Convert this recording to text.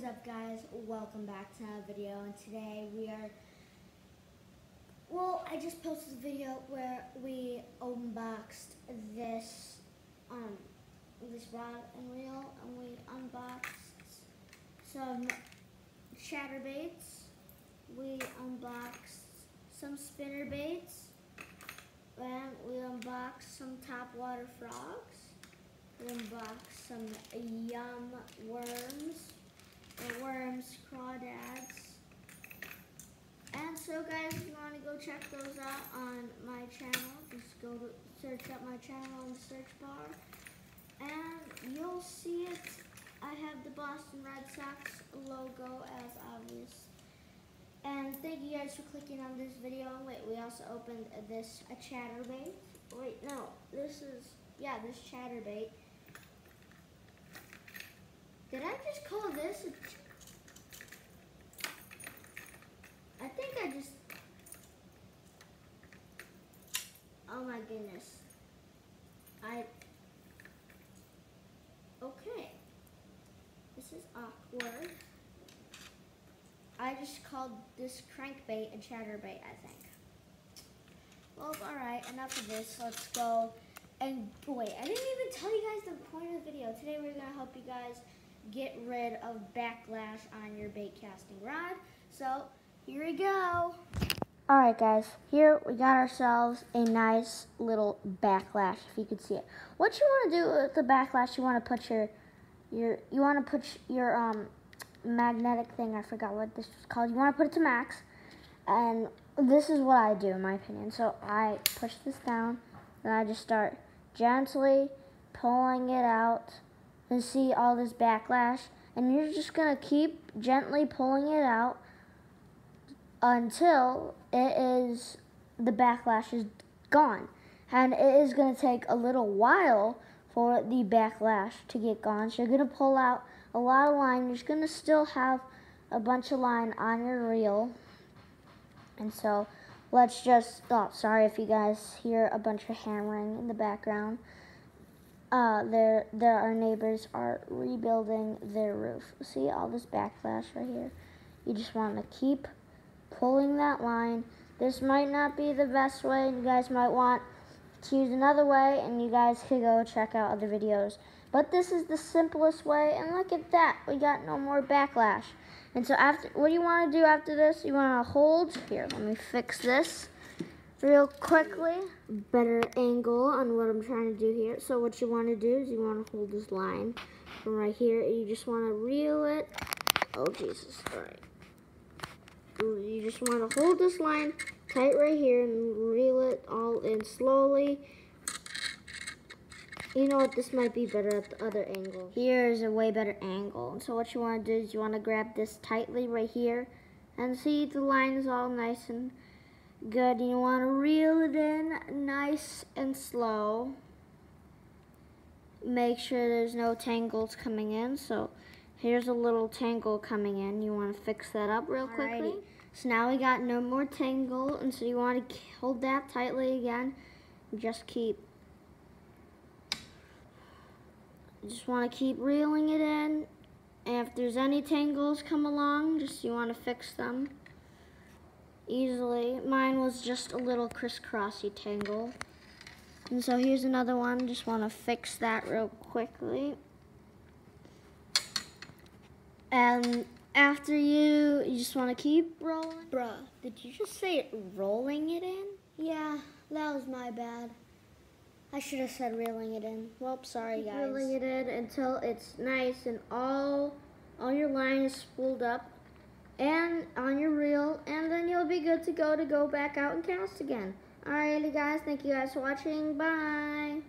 is up, guys? Welcome back to another video, and today we are, I just posted a video where we unboxed this this rod and reel, and we unboxed some chatterbaits, we unboxed some spinner baits, and we unboxed some topwater frogs, we unboxed some yum worms, crawdads. And so guys, if you want to go check those out on my channel, just go to search up my channel in the search bar, and you'll see it. I have the Boston Red Sox logo as obvious. And thank you guys for clicking on this video. Wait, we also opened this chatterbait. Wait, no, this chatterbait. Did I just call this I think I just, oh my goodness. Okay. This is awkward. I just called this crankbait a chatterbait, I think. Well, alright, enough of this. Let's go. And wait, I didn't even tell you guys the point of the video. Today we're going to help you guys get rid of backlash on your bait casting rod. So, here we go. Alright guys, here we got ourselves a nice little backlash, if you could see it. What you want to do with the backlash, you want to put your magnetic thing, I forgot what this was called. You want to put it to max, and this is what I do in my opinion. So I push this down, and I just start gently pulling it out, and see all this backlash, and you're just going to keep gently pulling it out until the backlash is gone. And it is going to take a little while for the backlash to get gone. So you're going to pull out a lot of line. You're going to still have a bunch of line on your reel. And so let's just, sorry if you guys hear a bunch of hammering in the background. Our neighbors are rebuilding their roof. See all this backlash right here? You just want to keep pulling that line. This might not be the best way, and you guys might want to use another way, and you guys could go check out other videos. But this is the simplest way, and look at that. We got no more backlash. And so what you want to do after this, you want to hold. Here, let me fix this real quickly. Better angle on what I'm trying to do here. So what you want to do is you want to hold this line from right here, and you just want to reel it. Oh, Jesus. All right. You just want to hold this line tight right here and reel it all in slowly. You know what, this might be better at the other angle. Here's a way better angle. So what you want to do is you want to grab this tightly right here, and see the line is all nice and good. You want to reel it in nice and slow. Make sure there's no tangles coming in. So here's a little tangle coming in. You want to fix that up real quickly. Alrighty. So now we got no more tangle, and so you want to hold that tightly again. Just want to keep reeling it in. And if there's any tangles come along, you want to fix them easily. Mine was just a little crisscrossy tangle. And so here's another one. Just want to fix that real quickly. And after you just want to keep rolling. Bruh, did you just say rolling it in? Yeah, that was my bad. I should have said reeling it in. Well, sorry guys. Reeling it in until it's nice and all your line is spooled up and on your reel, and then you'll be good to go back out and cast again. Alrighty guys, thank you guys for watching. Bye.